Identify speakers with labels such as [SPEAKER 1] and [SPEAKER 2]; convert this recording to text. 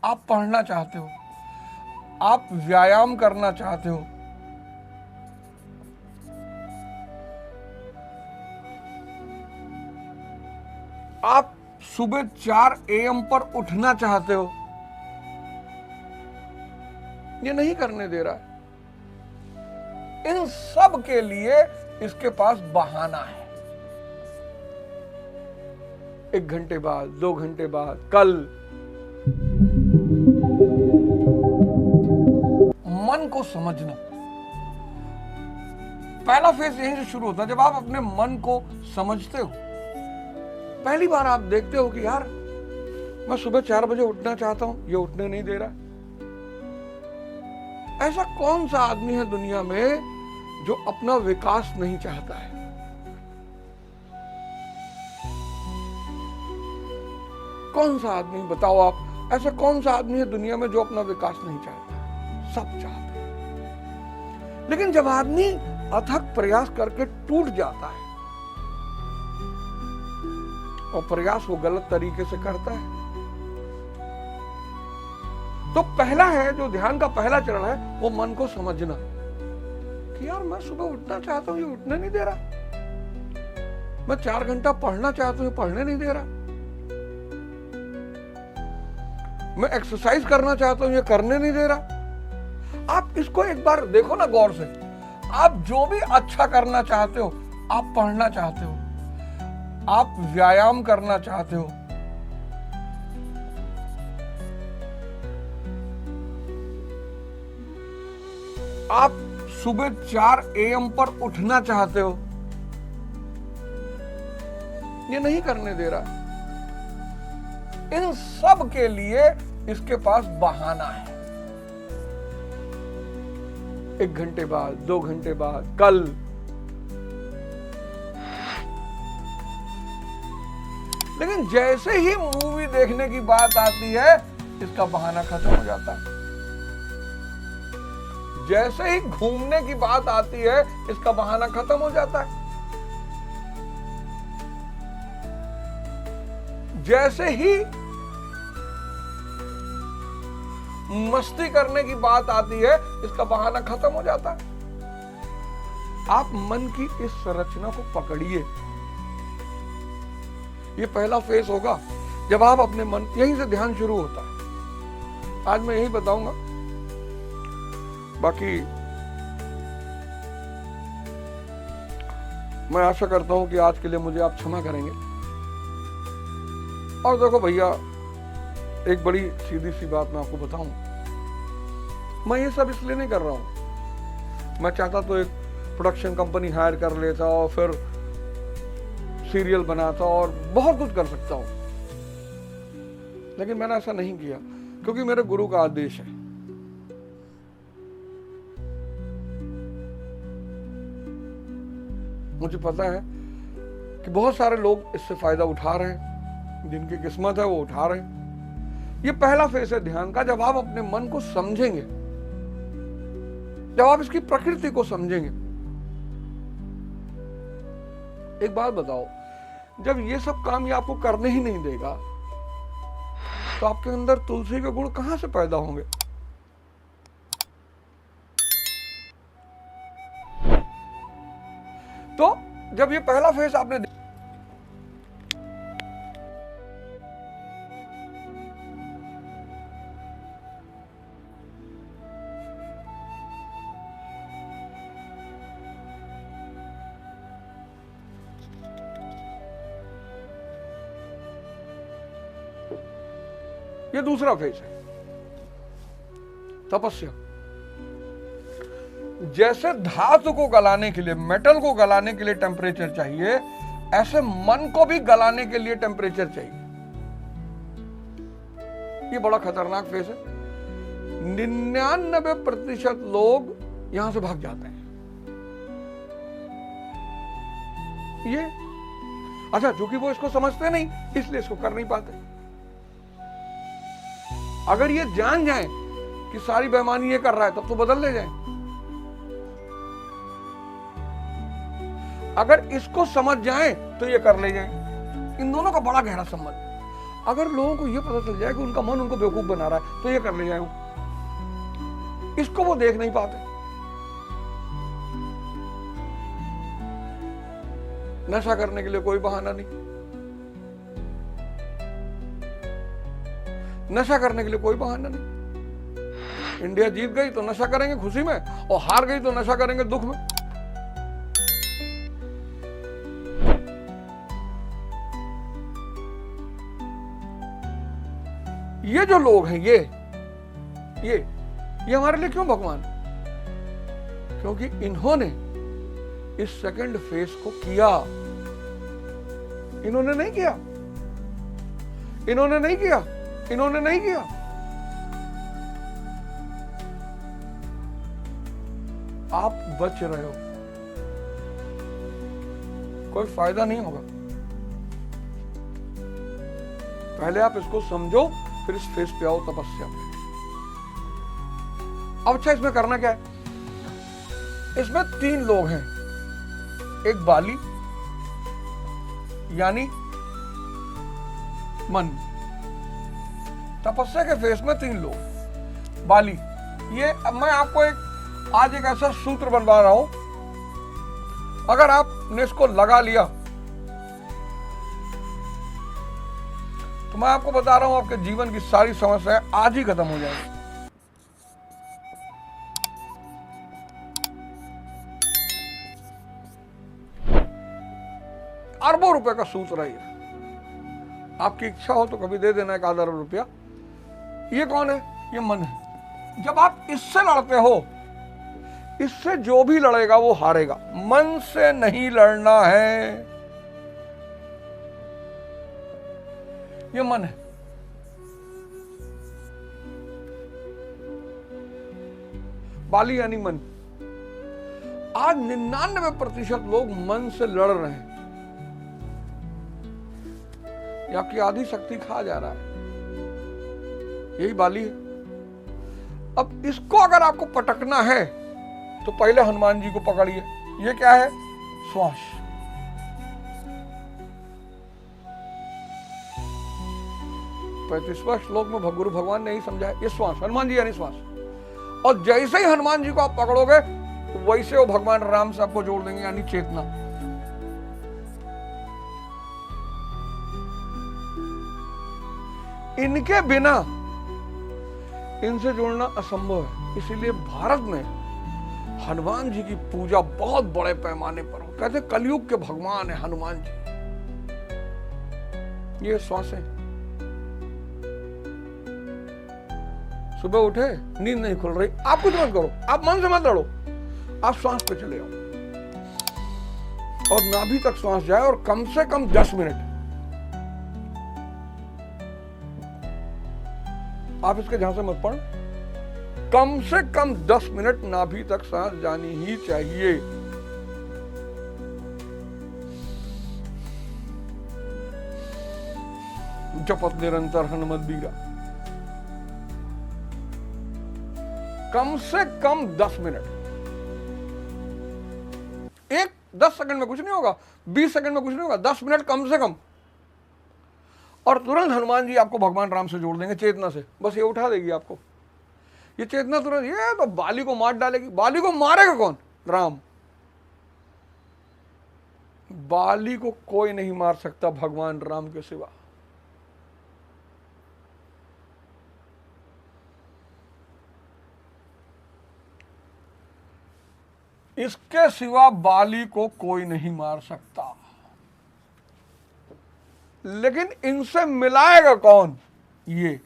[SPEAKER 1] आप पढ़ना चाहते हो, आप व्यायाम करना चाहते हो, आप सुबह 4 AM पर उठना चाहते हो, ये नहीं करने दे रहा है। इन सब के लिए इसके पास बहाना है। 1 घंटे बाद, 2 घंटे बाद, कल। मन को समझना, पहला फेज यहीं से शुरू होता है। जब आप अपने मन को समझते हो, पहली बार आप देखते हो कि यार मैं सुबह 4 बजे उठना चाहता हूं, ये उठने नहीं दे रहा। ऐसा कौन सा आदमी है दुनिया में जो अपना विकास नहीं चाहता है? कौन सा आदमी, बताओ आप, ऐसा कौन सा आदमी है दुनिया में जो अपना विकास नहीं चाहता? सब चाहते हैं। लेकिन जब आदमी अथक प्रयास करके टूट जाता है, और प्रयास वो गलत तरीके से करता है, तो पहला है जो ध्यान का पहला चरण है, वो मन को समझना कि यार मैं सुबह उठना चाहता हूं, ये उठने नहीं दे रहा। मैं 4 घंटा पढ़ना चाहता हूं, ये पढ़ने नहीं दे रहा। मैं एक्सरसाइज करना चाहता हूं, ये करने नहीं दे रहा। आप इसको एक बार देखो ना गौर से। आप जो भी अच्छा करना चाहते हो, आप पढ़ना चाहते हो, आप व्यायाम करना चाहते हो, आप सुबह 4 AM पर उठना चाहते हो, ये नहीं करने दे रहा। इन सब के लिए इसके पास बहाना है। 1 घंटे बाद, 2 घंटे बाद, कल। लेकिन जैसे ही मूवी देखने की बात आती है, इसका बहाना खत्म हो जाता है। जैसे ही घूमने की बात आती है, इसका बहाना खत्म हो जाता है। जैसे ही मस्ती करने की बात आती है, इसका बहाना खत्म हो जाता है। आप मन की इस संरचना को पकड़िए। ये पहला फेज होगा जब आप अपने मन, यहीं से ध्यान शुरू होता है। आज मैं यही बताऊंगा, बाकी मैं आशा करता हूं कि आज के लिए मुझे आप क्षमा करेंगे। और देखो भैया, एक बड़ी सीधी सी बात मैं आपको बताऊं, मैं ये सब इसलिए नहीं कर रहा हूं। मैं चाहता तो एक प्रोडक्शन कंपनी हायर कर लेता और फिर सीरियल बनाता और बहुत कुछ कर सकता हूं, लेकिन मैंने ऐसा नहीं किया क्योंकि मेरे गुरु का आदेश है। मुझे पता है कि बहुत सारे लोग इससे फायदा उठा रहे हैं, जिनकी किस्मत है वो उठा रहे हैं। ये पहला फेज है ध्यान का। जब आप अपने मन को समझेंगे, जब आप इसकी प्रकृति को समझेंगे। एक बात बताओ, जब ये सब काम ये आपको करने ही नहीं देगा, तो आपके अंदर तुलसी के गुण कहां से पैदा होंगे? तो जब ये पहला फेज आपने ये दूसरा फेज है, तपस्या। जैसे धातु को गलाने के लिए, मेटल को गलाने के लिए टेम्परेचर चाहिए, ऐसे मन को भी गलाने के लिए टेम्परेचर चाहिए। ये बड़ा खतरनाक फेज है। 99% लोग यहां से भाग जाते हैं। ये अच्छा, क्योंकि वो इसको समझते नहीं, इसलिए इसको कर नहीं पाते। अगर ये जान जाए कि सारी बेईमानी ये कर रहा है, तब तो बदल ले जाए। अगर इसको समझ जाए तो ये कर ले जाए। इन दोनों का बड़ा गहरा संबंध। अगर लोगों को यह पता चल जाए कि उनका मन उनको बेवकूफ बना रहा है तो ये कर ले जाए, इसको वो देख नहीं पाते। नशा करने के लिए कोई बहाना नहीं, नशा करने के लिए कोई बहाना नहीं। इंडिया जीत गई तो नशा करेंगे खुशी में, और हार गई तो नशा करेंगे दुख में। ये जो लोग हैं ये हमारे लिए क्यों भगवान? क्योंकि इन्होंने इस सेकंड फेज को किया। इन्होंने नहीं किया, इन्होंने नहीं किया, इन्होंने नहीं किया। आप बच रहे हो, कोई फायदा नहीं होगा। पहले आप इसको समझो, फिर इस फेस पे आओ तपस्या पे। अब अच्छा, इसमें करना क्या है? इसमें 3 लोग हैं, एक बाली यानी मन। तपस्या के फेस में 3 लोग। बाली, ये अब मैं आपको आज एक ऐसा सूत्र बनवा रहा हूं, अगर आपने इसको लगा लिया तो मैं आपको बता रहा हूं आपके जीवन की सारी समस्याएं आज ही खत्म हो जाएगी। अरबों रुपए का सूत्र है ये। आपकी इच्छा हो तो कभी दे देना 1 आधा अरब रुपया। ये कौन है? ये मन है। जब आप इससे लड़ते हो, इससे जो भी लड़ेगा वो हारेगा। मन से नहीं लड़ना है, ये मन है। बाली यानी मन। आज 99% लोग मन से लड़ रहे हैं, ये आपकी आधी शक्ति खा जा रहा है। यही बाली है। अब इसको अगर आपको पटकना है तो पहले हनुमान जी को पकड़िए। ये क्या है? श्वास। पैंतीसवां श्लोक में गुरु भगवान ने ही समझा है, ये श्वास, हनुमान जी यानी श्वास। और जैसे ही हनुमान जी को आप पकड़ोगे वैसे वो भगवान राम से आपको जोड़ देंगे, यानी चेतना। इनके बिना इनसे जुड़ना असंभव है। इसीलिए भारत में हनुमान जी की पूजा बहुत बड़े पैमाने पर हो। कहते कलयुग के भगवान है हनुमान जी। ये श्वासें, सुबह उठे नींद नहीं खुल रही, आप कुछ मत करो, आप मन से मत लड़ो, आप श्वास पे चले आओ और नाभि तक श्वास जाए, और कम से कम 10 मिनट आप इसके झांसे मत पड़ो। कम से कम 10 मिनट नाभि तक सांस जानी ही चाहिए। जपत निरंतर हनुमत बीरा। कम से कम 10 मिनट। 10 सेकंड में कुछ नहीं होगा, 20 सेकंड में कुछ नहीं होगा, 10 मिनट कम से कम। और तुरंत हनुमान जी आपको भगवान राम से जोड़ देंगे चेतना से। बस ये उठा देगी आपको ये चेतना तुरंत। ये तो बाली को मार डालेगी। बाली को मारेगा कौन? राम। बाली को कोई नहीं मार सकता भगवान राम के सिवा। इसके सिवा बाली को कोई नहीं मार सकता। लेकिन इनसे मिलाएगा कौन? ये